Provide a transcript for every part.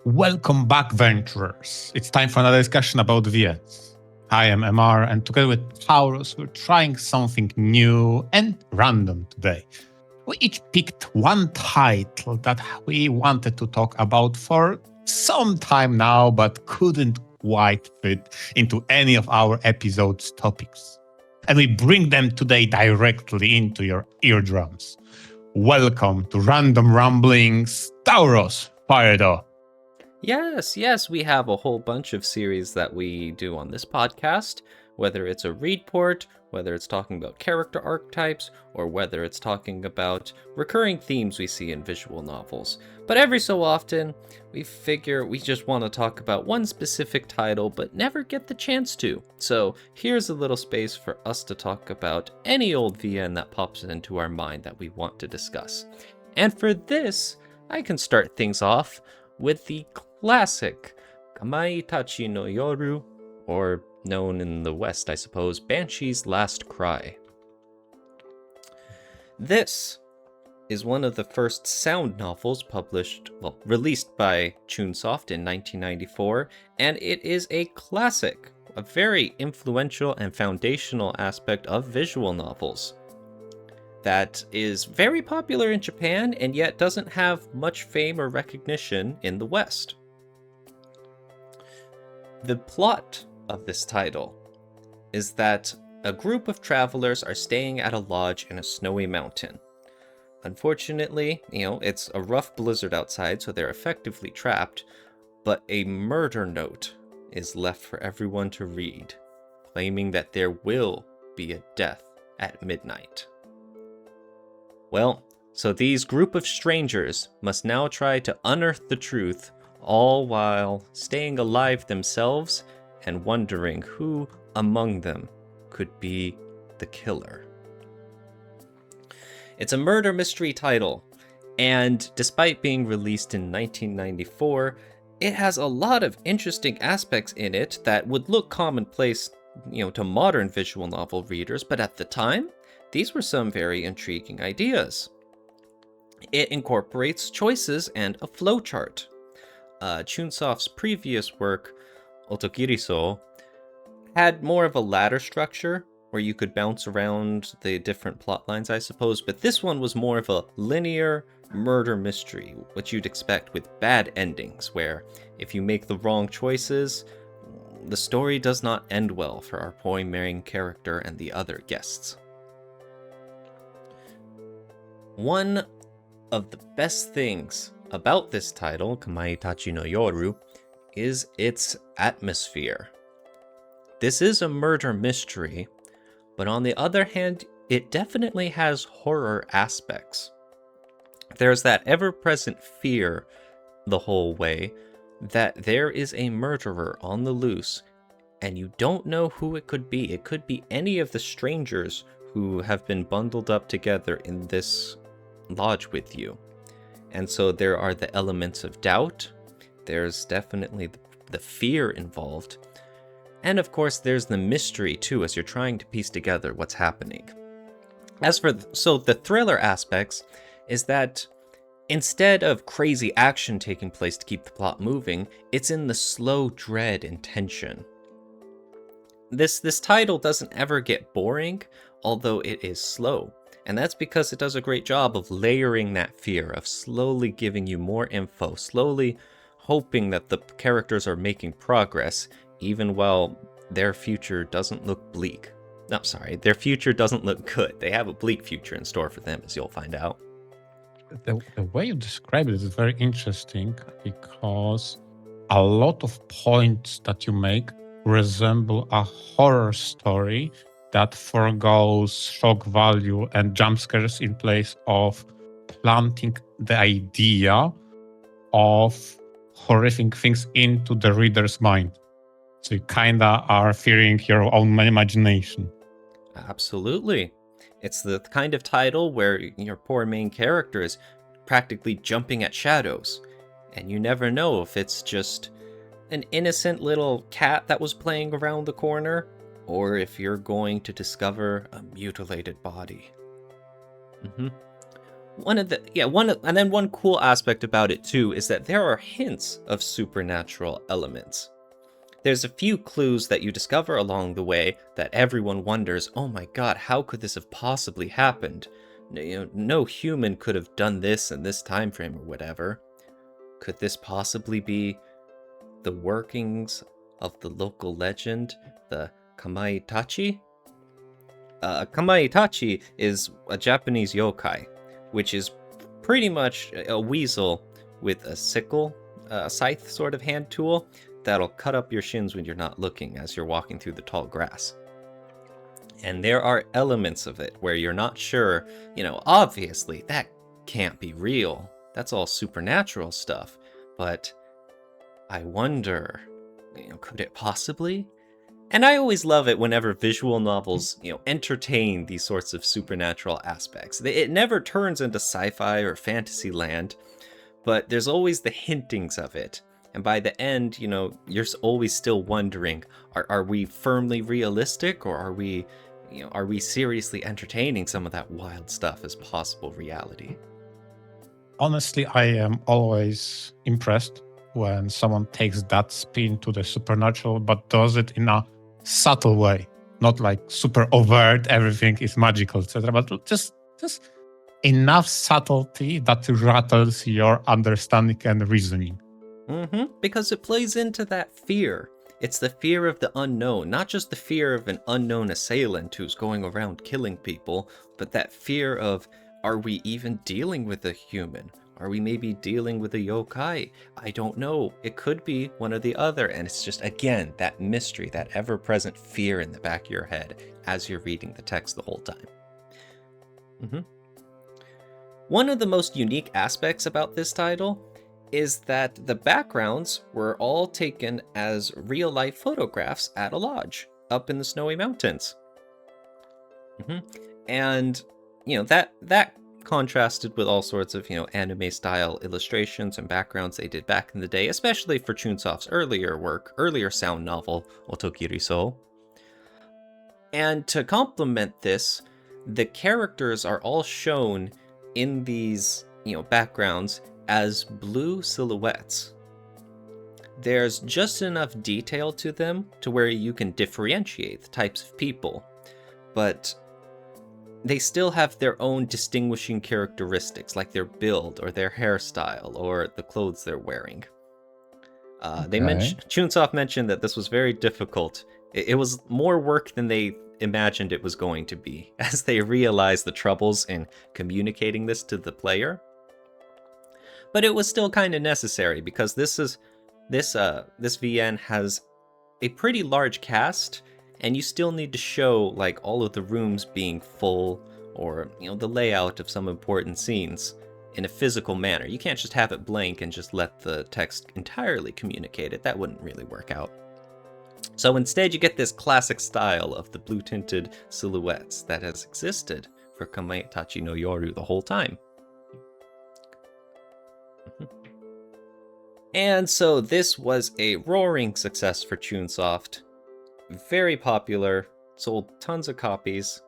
Welcome back, venturers. It's time for another discussion about VNs. I am MR, and together with Taurus, we're trying something new and random today. We each picked one title that we wanted to talk about for some time now, but couldn't quite fit into any of our episode's topics. And we bring them today directly into your eardrums. Welcome to Random Rumblings, Taurus, fire it off. Yes, we have a whole bunch of series that we do on this podcast, whether it's a read port, whether it's talking about character archetypes, or whether it's talking about recurring themes we see in visual novels. But every so often, we figure we just want to talk about one specific title, but never get the chance to. So here's a little space for us to talk about any old VN that pops into our mind that we want to discuss. And for this, I can start things off with the classic Kamaitachi no Yoru, or known in the West, I suppose, Banshee's Last Cry. This is one of the first sound novels released by Chunsoft in 1994, and it is a classic, a very influential and foundational aspect of visual novels that is very popular in Japan and yet doesn't have much fame or recognition in the West. The plot of this title is that a group of travelers are staying at a lodge in a snowy mountain. Unfortunately, it's a rough blizzard outside, so they're effectively trapped, but a murder note is left for everyone to read, claiming that there will be a death at midnight. Well, so these group of strangers must now try to unearth the truth, all while staying alive themselves and wondering who among them could be the killer. It's a murder mystery title, and despite being released in 1994, it has a lot of interesting aspects in it that would look commonplace, to modern visual novel readers, but at the time, these were some very intriguing ideas. It incorporates choices and a flowchart. Chunsoft's previous work, Otogiriso, had more of a ladder structure where you could bounce around the different plot lines, I suppose, but this one was more of a linear murder mystery, what you'd expect with bad endings, where if you make the wrong choices, the story does not end well for our main character and the other guests. One of the best things about this title, Kamaitachi no Yoru, is its atmosphere. This is a murder mystery, but on the other hand, it definitely has horror aspects. There's that ever-present fear the whole way that there is a murderer on the loose, and you don't know who it could be. It could be any of the strangers who have been bundled up together in this lodge with you. And so there are the elements of doubt, there's definitely the fear involved, and of course there's the mystery too as you're trying to piece together what's happening. The thriller aspects is that instead of crazy action taking place to keep the plot moving, it's in the slow dread and tension. This title doesn't ever get boring, although it is slow. And that's because it does a great job of layering that fear, of slowly giving you more info, slowly hoping that the characters are making progress, even while their future doesn't look bleak. No, sorry, their future doesn't look good. They have a bleak future in store for them, as you'll find out. The way you describe it is very interesting because a lot of points that you make resemble a horror story that forgoes shock value and jump scares in place of planting the idea of horrific things into the reader's mind. So you kinda are fearing your own imagination. Absolutely. It's the kind of title where your poor main character is practically jumping at shadows, and you never know if it's just an innocent little cat that was playing around the corner, or if you're going to discover a mutilated body. one cool aspect about it too is that there are hints of supernatural elements. There's a few clues that you discover along the way that everyone wonders, oh my god, how could this have possibly happened? No human could have done this in this time frame or whatever. Could this possibly be the workings of the local legend, the Kamaitachi? Kamaitachi is a Japanese yokai, which is pretty much a weasel with a sickle, a scythe sort of hand tool that'll cut up your shins when you're not looking as you're walking through the tall grass. And there are elements of it where you're not sure, obviously that can't be real. That's all supernatural stuff. But I wonder, could it possibly? And I always love it whenever visual novels, entertain these sorts of supernatural aspects. It never turns into sci-fi or fantasy land, but there's always the hintings of it. And by the end, you're always still wondering, are we firmly realistic, or are we seriously entertaining some of that wild stuff as possible reality? Honestly, I am always impressed when someone takes that spin to the supernatural, but does it in a subtle way, not like super overt, everything is magical, etc., but just enough subtlety that rattles your understanding and reasoning. Because it plays into that fear. It's the fear of the unknown, not just the fear of an unknown assailant who's going around killing people, but that fear of, are we even dealing with a human? Are we maybe dealing with a yokai? I don't know. It could be one or the other. And it's just, again, that mystery, that ever-present fear in the back of your head as you're reading the text the whole time. One of the most unique aspects about this title is that the backgrounds were all taken as real-life photographs at a lodge up in the snowy mountains. And, that contrasted with all sorts of, anime-style illustrations and backgrounds they did back in the day, especially for Chunsoft's earlier sound novel, Otokiriso. And to complement this, the characters are all shown in these, backgrounds as blue silhouettes. There's just enough detail to them to where you can differentiate the types of people, but they still have their own distinguishing characteristics, like their build or their hairstyle or the clothes they're wearing. Chunsoft mentioned that this was very difficult. It was more work than they imagined it was going to be, as they realized the troubles in communicating this to the player. But it was still kind of necessary, because this VN has a pretty large cast, and you still need to show like all of the rooms being full, or the layout of some important scenes in a physical manner. You can't just have it blank and just let the text entirely communicate it. That wouldn't really work out. So instead you get this classic style of the blue tinted silhouettes that has existed for Kamaitachi no Yoru the whole time. And so this was a roaring success for Chunsoft. Very popular, sold tons of copies.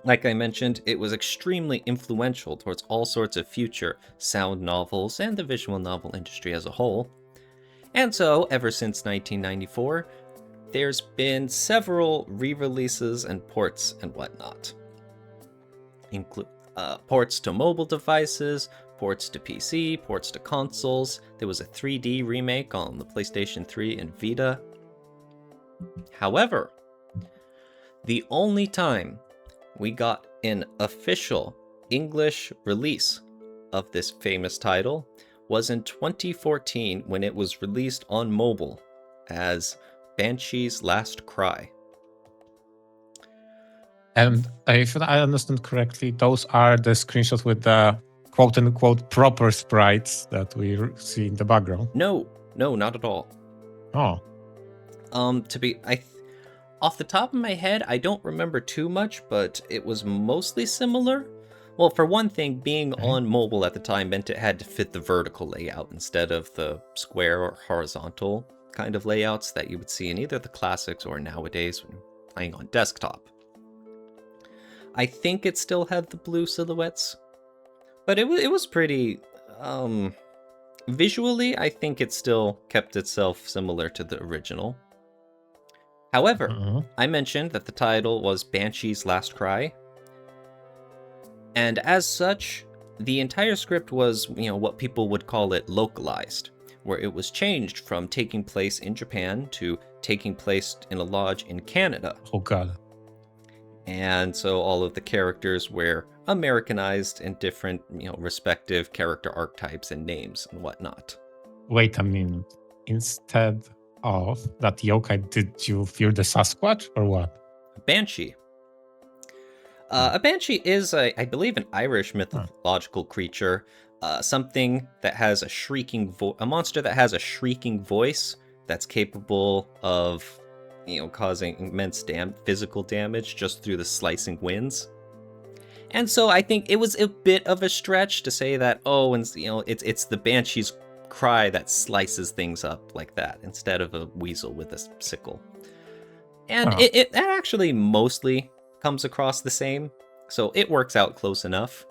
Like I mentioned, it was extremely influential towards all sorts of future sound novels and the visual novel industry as a whole. And so, ever since 1994, there's been several re-releases and ports and whatnot. Include ports to mobile devices, ports to PC, ports to consoles. There was a 3D remake on the PlayStation 3 and Vita. However, the only time we got an official English release of this famous title was in 2014, when it was released on mobile as Banshee's Last Cry. And if I understand correctly, those are the screenshots with the quote-unquote proper sprites that we see in the background. No, not at all. Oh. Off the top of my head, I don't remember too much, but it was mostly similar. Well, for one thing, being on mobile at the time meant it had to fit the vertical layout instead of the square or horizontal kind of layouts that you would see in either the classics or nowadays when playing on desktop. I think it still had the blue silhouettes, But it was pretty visually, I think it still kept itself similar to the original. However, Mhm. I mentioned that the title was Banshee's Last Cry, and as such, the entire script was, what people would call it localized, where it was changed from taking place in Japan to taking place in a lodge in Canada. Oh god. And so all of the characters were Americanized in different, respective character archetypes and names and whatnot. Wait a minute. Instead of that yokai, did you fear the Sasquatch or what? Banshee. A banshee is, I believe, an Irish mythological creature, something that has a monster that has a shrieking voice that's capable of, causing immense physical damage just through the slicing winds. And so I think it was a bit of a stretch to say that, it's the banshee's cry that slices things up like that instead of a weasel with a sickle. And it actually mostly comes across the same, so it works out close enough.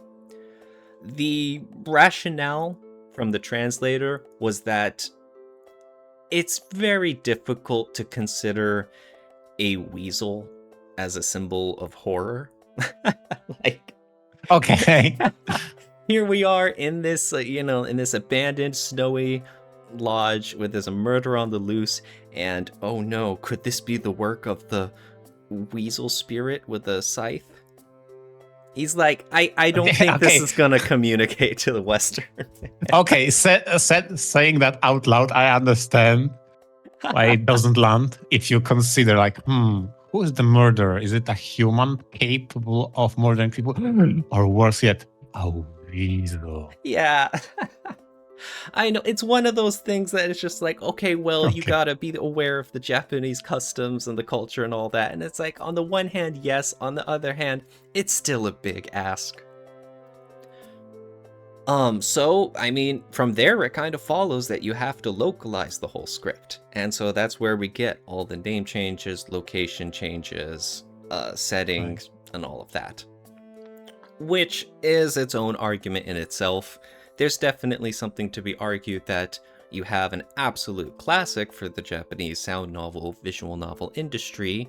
The rationale from the translator was that it's very difficult to consider a weasel as a symbol of horror. Like, Okay. here we are in this, in this abandoned, snowy lodge where there's a murder on the loose, and oh no, could this be the work of the weasel spirit with a scythe? He's like, I don't think this is gonna communicate to the Western. Okay, saying that out loud, I understand why it doesn't land. If you consider who is the murderer? Is it a human capable of murdering people? Or worse yet, a weasel? Yeah. I know, it's one of those things that it's just like, okay, well, you gotta be aware of the Japanese customs and the culture and all that. And it's like, on the one hand, yes. On the other hand, it's still a big ask. So, I mean, from there, it kind of follows that you have to localize the whole script. And so that's where we get all the name changes, location changes, settings, and all of that. Which is its own argument in itself. There's definitely something to be argued that you have an absolute classic for the Japanese sound novel, visual novel industry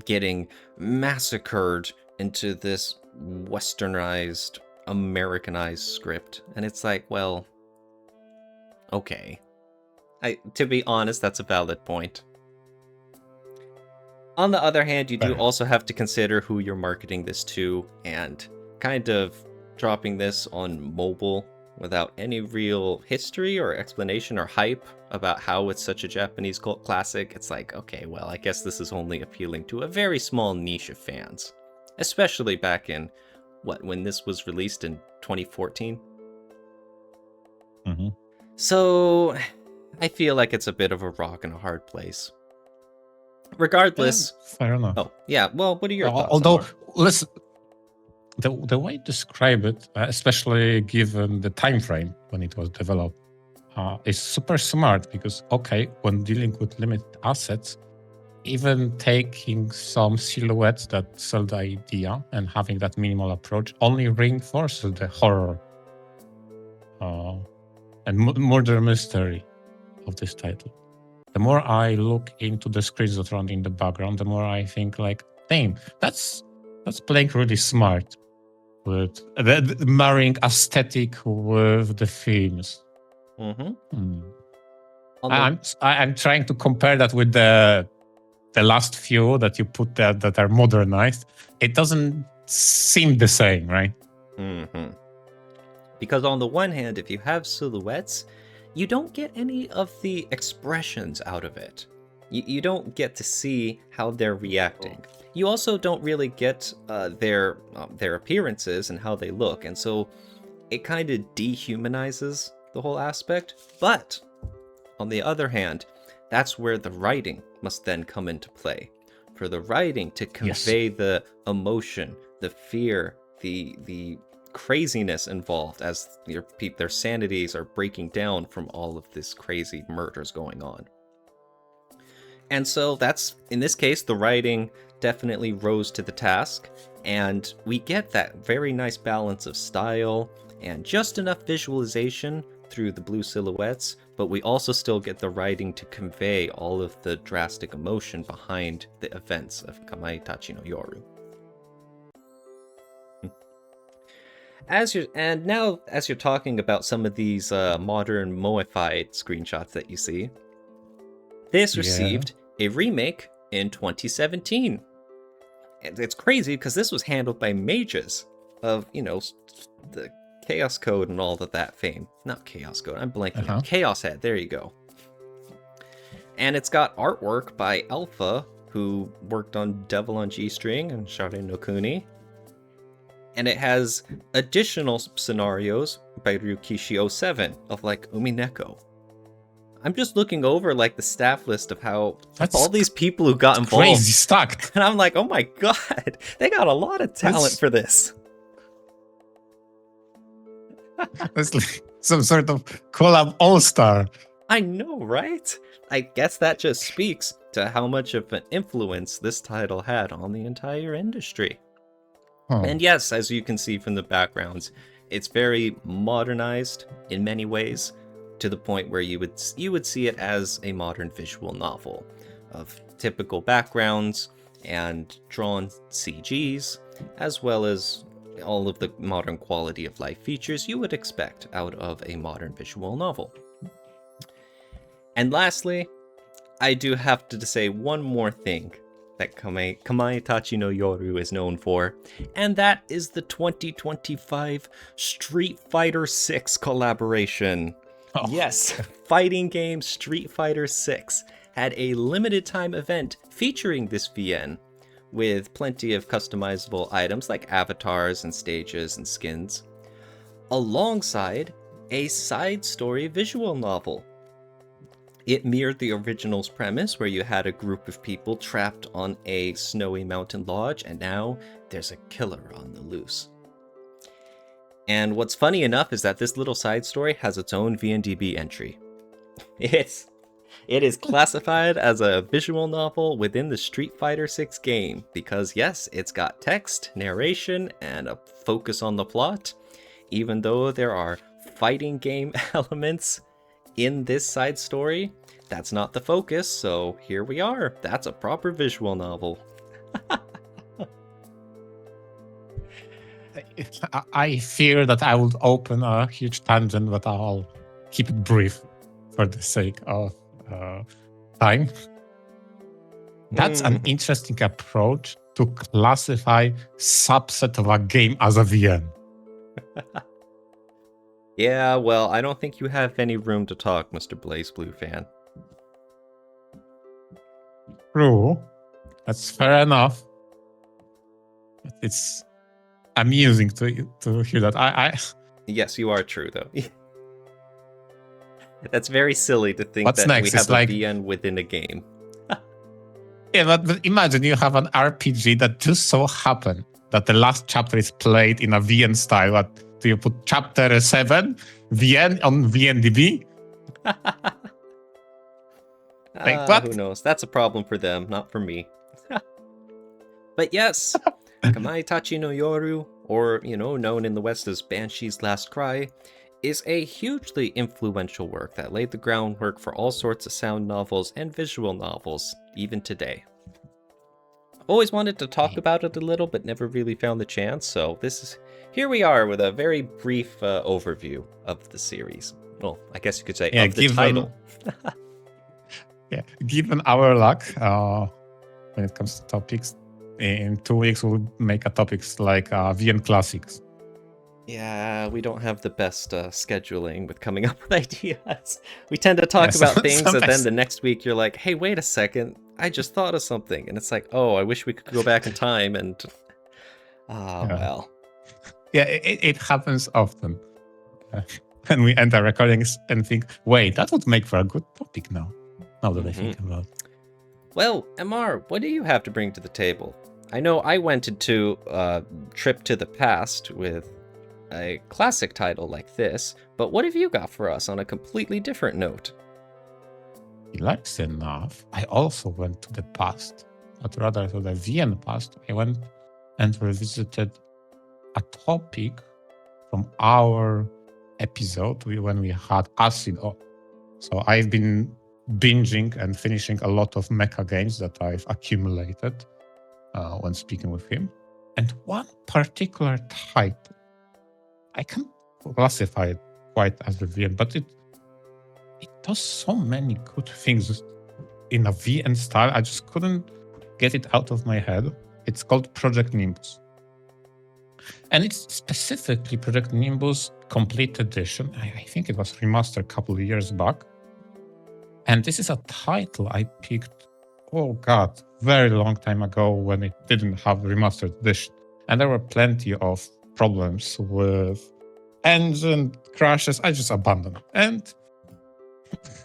getting massacred into this westernized, Americanized script. And it's like, well, okay. To be honest, that's a valid point. On the other hand, you do also have to consider who you're marketing this to, and kind of dropping this on mobile without any real history or explanation or hype about how it's such a Japanese cult classic. It's like, okay, well, I guess this is only appealing to a very small niche of fans. Especially back in, when this was released in 2014? Mm-hmm. So, I feel like it's a bit of a rock and a hard place. Regardless... fair enough. Oh, yeah, well, what are your thoughts? Although, listen, the way you describe it, especially given the time frame when it was developed, is super smart because, okay, when dealing with limited assets, even taking some silhouettes that sell the idea and having that minimal approach only reinforces the horror and murder mystery of this title. The more I look into the screens that run in the background, the more I think like, damn, that's playing really smart with the marrying aesthetic with the themes. Mm-hmm. I'm trying to compare that with the last few that you put there that are modernized. It doesn't seem the same, right? Mm-hmm. Because on the one hand, if you have silhouettes, you don't get any of the expressions out of it. You don't get to see how they're reacting. You also don't really get their appearances and how they look, and so it kind of dehumanizes the whole aspect. But on the other hand, that's where the writing must then come into play. For the writing to convey the emotion, the fear, the craziness involved as their sanities are breaking down from all of this crazy murders going on. And so that's, in this case, the writing definitely rose to the task, and we get that very nice balance of style and just enough visualization through the blue silhouettes, but we also still get the writing to convey all of the drastic emotion behind the events of Kamaitachi no Yoru. As you're talking about some of these modern moified screenshots that you see, this received a remake in 2017. And it's crazy because this was handled by mages of, the Chaos Code and all of that fame. Not Chaos Code, I'm blanking out. Chaos Head, there you go. And it's got artwork by Alpha, who worked on Devil on G-String and Share no Kuni. And it has additional scenarios by Ryukishi07 of Umineko. I'm just looking over the staff list of how all these people who got involved. Crazy stuck. And I'm like, oh my god, they got a lot of talent for this. It's like some sort of collab all-star. I know, right? I guess that just speaks to how much of an influence this title had on the entire industry. And yes, as you can see from the backgrounds, it's very modernized in many ways, to the point where you would see it as a modern visual novel of typical backgrounds and drawn CGs, as well as all of the modern quality of life features you would expect out of a modern visual novel. And lastly, I do have to say one more thing that Kamaitachi no Yoru is known for, and that is the 2025 Street Fighter 6 collaboration. Oh. Yes, fighting game Street Fighter 6 had a limited time event featuring this VN, with plenty of customizable items like avatars and stages and skins, alongside a side story visual novel. It mirrored the original's premise, where you had a group of people trapped on a snowy mountain lodge, and now there's a killer on the loose. And what's funny enough is that this little side story has its own VNDB entry. It is classified as a visual novel within the Street Fighter 6 game, because yes, it's got text, narration, and a focus on the plot, even though there are fighting game elements in this side story. That's not the focus, so here we are. That's a proper visual novel. I fear that I would open a huge tangent, but I'll keep it brief for the sake of time. That's an interesting approach to classify subset of a game as a VN. Yeah, well, I don't think you have any room to talk, Mr. Blaze Blue fan. True. That's fair enough. It's amusing to hear that. Yes, you are true, though. That's very silly to think What's that next? we have a VN within a game. Yeah, but imagine you have an RPG that just so happened that the last chapter is played in a VN style. What do you put? Chapter 7 VN on VNDB? What? Who knows? That's a problem for them, not for me. But yes, Kamaitachi no Yoru, or known in the West as Banshee's Last Cry, is a hugely influential work that laid the groundwork for all sorts of sound novels and visual novels, even today. I've always wanted to talk about it a little, but never really found the chance, so here we are with a very brief overview of the series. Well, I guess you could say of the title. Given our luck, when it comes to topics, in 2 weeks we'll make a topics like VN Classics. Yeah, we don't have the best scheduling with coming up with ideas. We tend to talk about things, and then the next week you're like, hey, wait a second, I just thought of something. And it's like, oh, I wish we could go back in time and... well. Yeah, it happens often. And we end our recordings and think, wait, that would make for a good topic now that I think about it. Well, MR, what do you have to bring to the table? I know I went into a trip to the past with a classic title like this, but what have you got for us on a completely different note? Relax enough. I also went to the past, but rather to the VN past. I went and revisited a topic from our episode when we had Acid on. So I've been binging and finishing a lot of mecha games that I've accumulated when speaking with him. And one particular title, I can't classify it quite as a VM, but it does so many good things in a VN style. I just couldn't get it out of my head. It's called Project Nimbus. And it's specifically Project Nimbus Complete Edition. I think it was remastered a couple of years back. And this is a title I picked, very long time ago when it didn't have remastered edition. And there were plenty of problems with engine crashes. I just abandoned it. And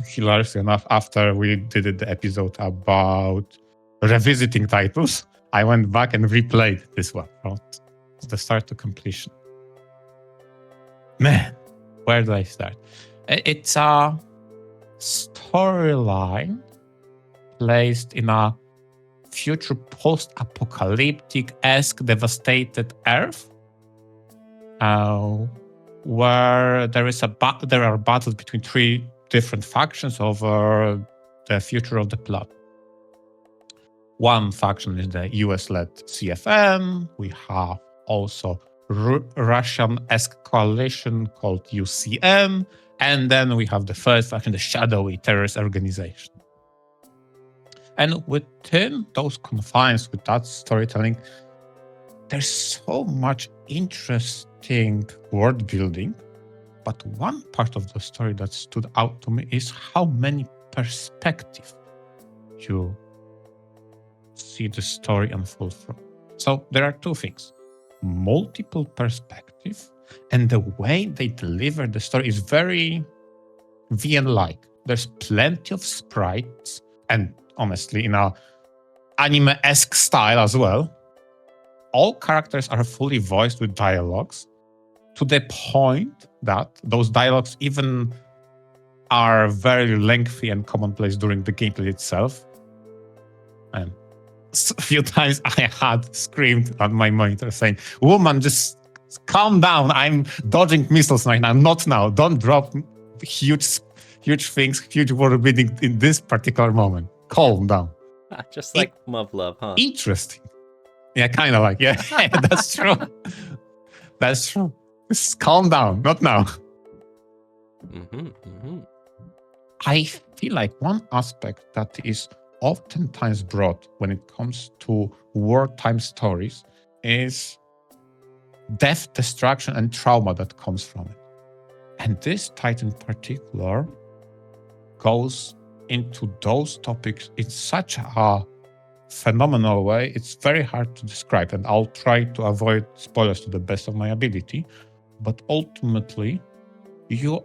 hilariously enough, after we did the episode about revisiting titles, I went back and replayed this one from the start to completion. Man, where do I start? It's a storyline placed in a future post-apocalyptic-esque devastated Earth, where there are battles between three different factions over the future of the planet. One faction is the US-led CFN. We have also Russian-esque coalition called UCM. And then we have the first faction, the shadowy terrorist organization. And within those confines, with that storytelling, there's so much interesting world building. But one part of the story that stood out to me is how many perspectives you see the story unfold from. So there are two things: multiple perspectives, and the way they deliver the story is very VN-like. There's plenty of sprites, and honestly, in a anime-esque style as well. All characters are fully voiced with dialogues, to the point that those dialogues even are very lengthy and commonplace during the gameplay itself. And a few times I had screamed at my monitor saying, "Woman, just calm down. I'm dodging missiles right now. Not now. Don't drop huge things, huge world building in this particular moment. Calm down." Just like Love, huh? Interesting. Yeah, kind of like, yeah, that's true. That's true. Just calm down. Not now. I feel like one aspect that is oftentimes brought when it comes to wartime stories is death, destruction, and trauma that comes from it. And this title in particular goes into those topics in such a phenomenal way. It's very hard to describe, and I'll try to avoid spoilers to the best of my ability. But ultimately, you,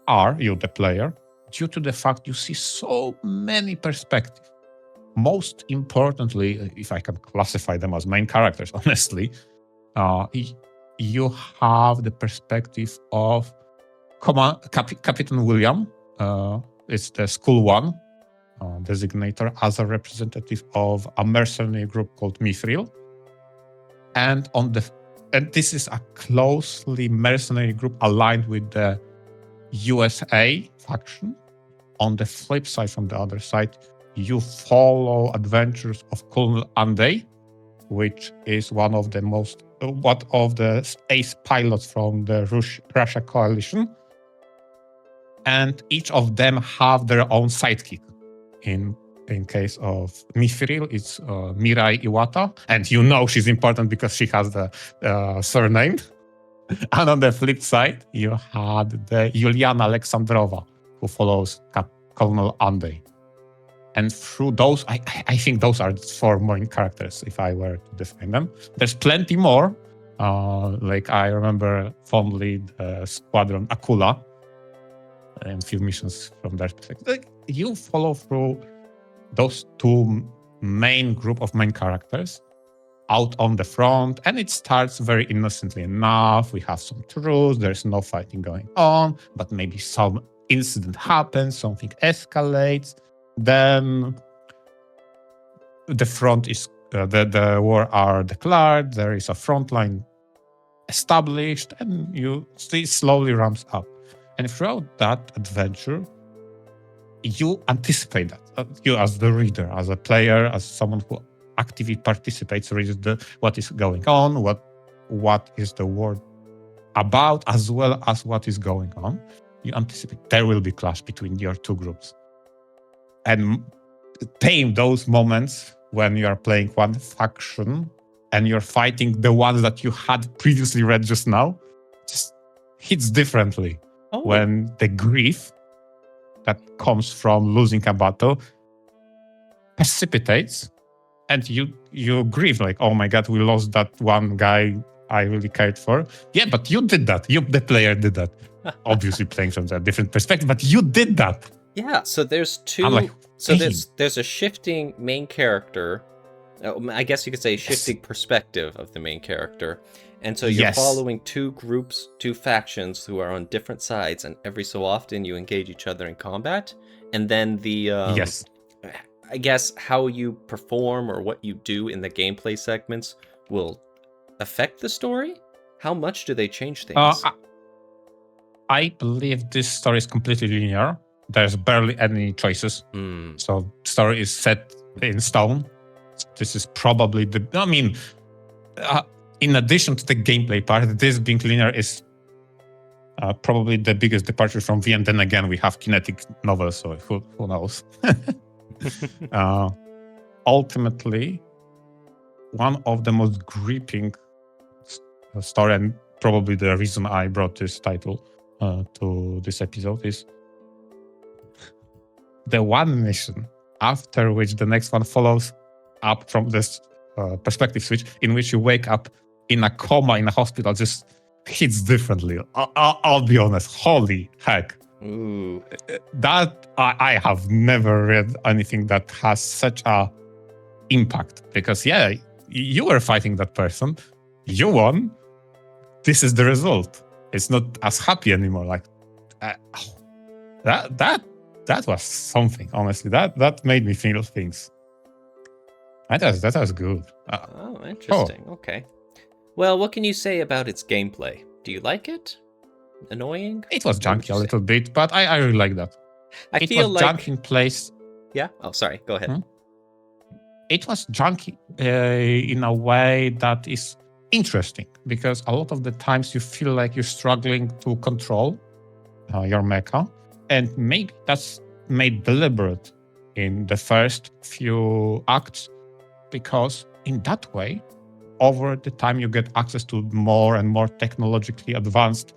the player, due to the fact you see so many perspectives. Most importantly, if I can classify them as main characters, honestly, you have the perspective of Captain William. It's the School One designator as a representative of a mercenary group called Mithril. And this is a closely mercenary group aligned with the USA faction. On the flip side, from the other side, you follow adventures of Colonel Anday, which is one of the ace pilots from the Russia coalition. And each of them have their own sidekick. In case of Mithril, it's Mirai Iwata, and she's important because she has the surname. And on the flip side, you had the Yuliana Alexandrova, who follows Colonel Anday. And through those, I think those are the four main characters, if I were to define them. There's plenty more. I remember fondly the Squadron Akula, and a few missions from their perspective. You follow through those two main group of main characters out on the front, and it starts very innocently enough. We have some truce, there's no fighting going on, but maybe some incident happens, something escalates. Then the front is the war are declared. There is a front line established, and you see slowly ramps up. And throughout that adventure, you anticipate that. You as the reader, as a player, as someone who actively participates, reads what is going on, what is the world about, as well as what is going on. You anticipate there will be clash between your two groups. And tame those moments when you are playing one faction and you're fighting the ones that you had previously read just now, just hits differently. Oh. When the grief that comes from losing a battle precipitates, and you grieve like, oh my god, we lost that one guy I really cared for. Yeah, but you did that. You, the player, did that. Obviously playing from a different perspective, but you did that. Yeah, so there's two. Like, so there's a shifting main character. I guess you could say shifting perspective of the main character. And so you're following two groups, two factions who are on different sides, and every so often you engage each other in combat. And then the I guess how you perform or what you do in the gameplay segments will affect the story. How much do they change things? I believe this story is completely linear. There's barely any choices. So the story is set in stone. This is probably in addition to the gameplay part, this being linear is probably the biggest departure from V. And then again, we have kinetic novels, so who knows? Ultimately, one of the most gripping story, and probably the reason I brought this title to this episode, is the one mission after which the next one follows up from this perspective switch, in which you wake up in a coma in a hospital, just hits differently. I'll be honest. Holy heck. Ooh. That I have never read anything that has such a impact, because you were fighting that person, you won, this is the result. It's not as happy anymore. Like that was something, honestly. That made me feel things. That was good. Interesting. Okay. Well, what can you say about its gameplay? Do you like it? Annoying? It was junky a little bit, but I really like that. I feel like junky in place. Yeah? Oh, sorry. Go ahead. It was junky in a way that is interesting, because a lot of the times you feel like you're struggling to control your mecha, and maybe that's made deliberate in the first few acts, because in that way, over the time you get access to more and more technologically advanced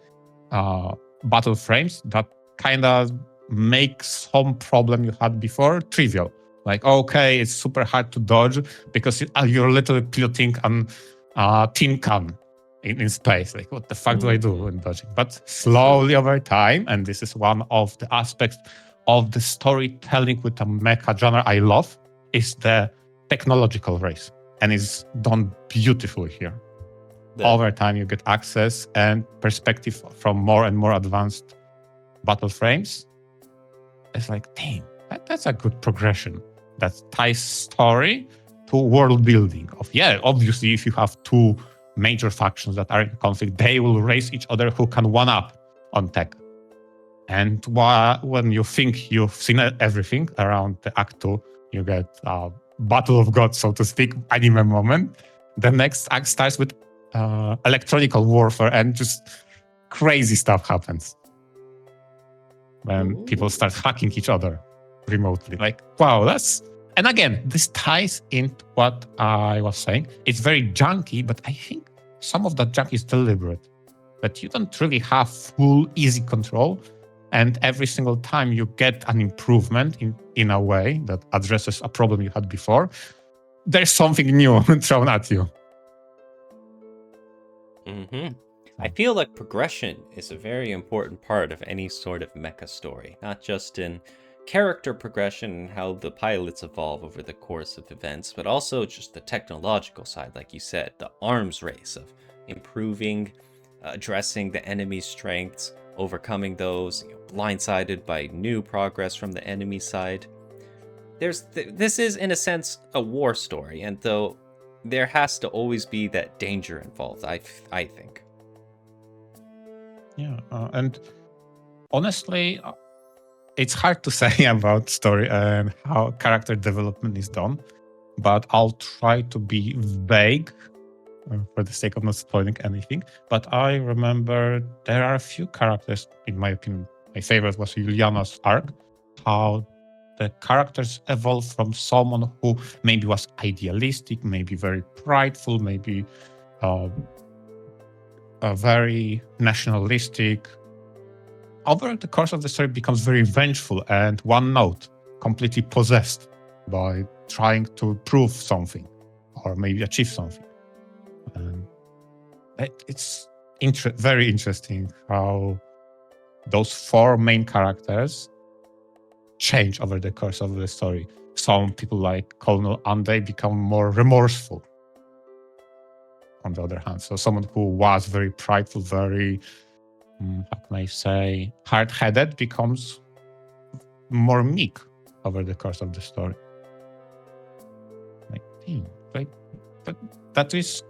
battle frames that kind of make some problem you had before trivial. Like, okay, it's super hard to dodge because you're literally piloting a tin can in space. Like, what the fuck do I do when dodging? But slowly over time, and this is one of the aspects of the storytelling with the mecha genre I love, is the technological race. And it's done beautifully here. Over time, you get access and perspective from more and more advanced battle frames. It's like, damn, that's a good progression. That ties story to world building. Obviously, if you have two major factions that are in conflict, they will race each other who can one-up on tech. And when you think you've seen everything around the Act 2, you get a battle of gods, so to speak, anime moment. The next act starts with electronical warfare, and just crazy stuff happens when people start hacking each other remotely. Like, wow, and again, this ties into what I was saying. It's very junky, but I think some of that junk is deliberate, that you don't really have full easy control, and every single time you get an improvement in a way that addresses a problem you had before, there's something new thrown at you. I feel like progression is a very important part of any sort of mecha story, not just in character progression and how the pilots evolve over the course of events, but also just the technological side, like you said, the arms race of improving, addressing the enemy's strengths, overcoming those, blindsided by new progress from the enemy side. This is, in a sense, a war story, and though there has to always be that danger involved, I think. Yeah, and honestly, it's hard to say about story and how character development is done, but I'll try to be vague for the sake of not spoiling anything. But I remember there are a few characters, in my opinion. My favorite was Juliana's arc, how the characters evolve from someone who maybe was idealistic, maybe very prideful, maybe very nationalistic. Over the course of the story, becomes very vengeful and one note, completely possessed by trying to prove something or maybe achieve something. And it's very interesting how those four main characters change over the course of the story. Some people like Colonel Ande become more remorseful, on the other hand. So someone who was very prideful, very, how can I say, hard-headed becomes more meek over the course of the story. Right? But that is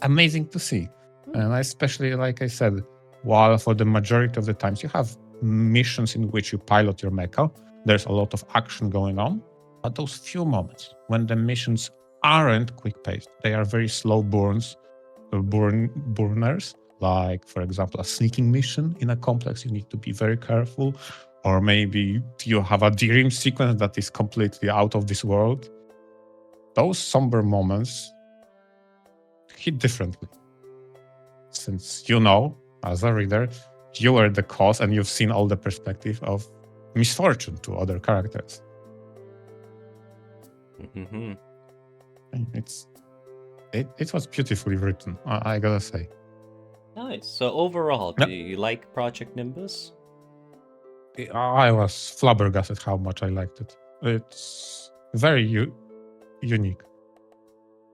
amazing to see. And especially, like I said, while for the majority of the times you have missions in which you pilot your mecha, there's a lot of action going on. But those few moments when the missions aren't quick-paced, they are very slow burners. Like, for example, a sneaking mission in a complex, you need to be very careful. Or maybe you have a dream sequence that is completely out of this world. Those somber moments hit differently. Since you know, as a reader, you are the cause and you've seen all the perspective of misfortune to other characters. Mm-hmm. It was beautifully written, I gotta say. Nice. So overall, do you like Project Nimbus? I was flabbergasted how much I liked it. It's very unique.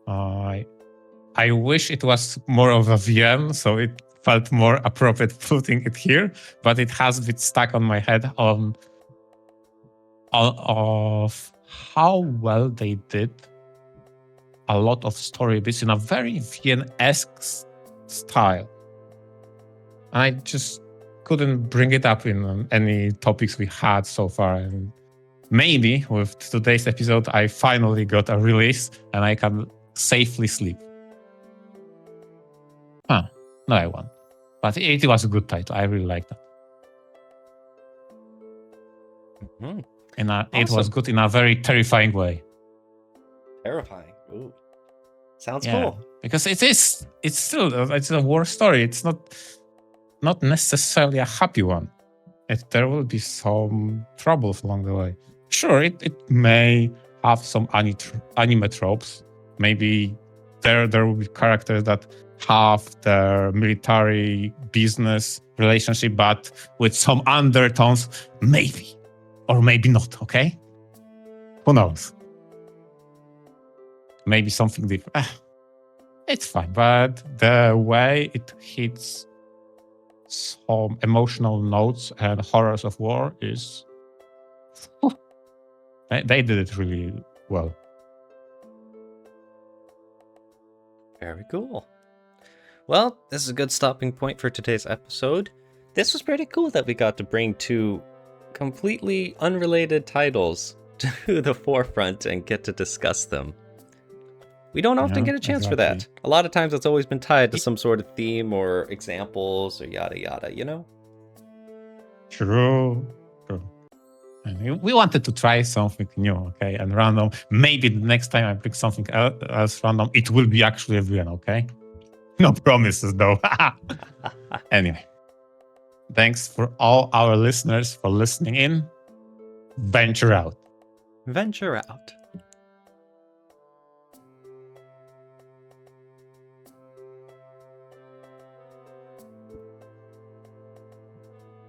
I wish it was more of a VM, so it felt more appropriate putting it here, but it has been stuck on my head of how well they did a lot of story bits in a very VM-esque style. I just couldn't bring it up in any topics we had so far. And maybe with today's episode, I finally got a release and I can safely sleep. No, I won't. But it was a good title. I really liked it. Mm-hmm. Awesome. It was good in a very terrifying way. Terrifying. Ooh. Sounds cool. Because it's a war story. It's not necessarily a happy one. There will be some troubles along the way. Sure, it may have some anime tropes. Maybe there will be characters that have their military business relationship, but with some undertones, maybe. Or maybe not, okay? Who knows? Maybe something different. It's fine, but the way it hits some emotional notes and horrors of war is... They did it really well. Very cool. Well, this is a good stopping point for today's episode. This was pretty cool that we got to bring two completely unrelated titles to the forefront and get to discuss them. We don't often get a chance for that. A lot of times it's always been tied to some sort of theme or examples or yada yada, you know? True. And we wanted to try something new, okay, and random. Maybe the next time I bring something else random, it will be actually a VN, okay? No promises, though. Anyway, thanks for all our listeners for listening in. VNture out. VNture out.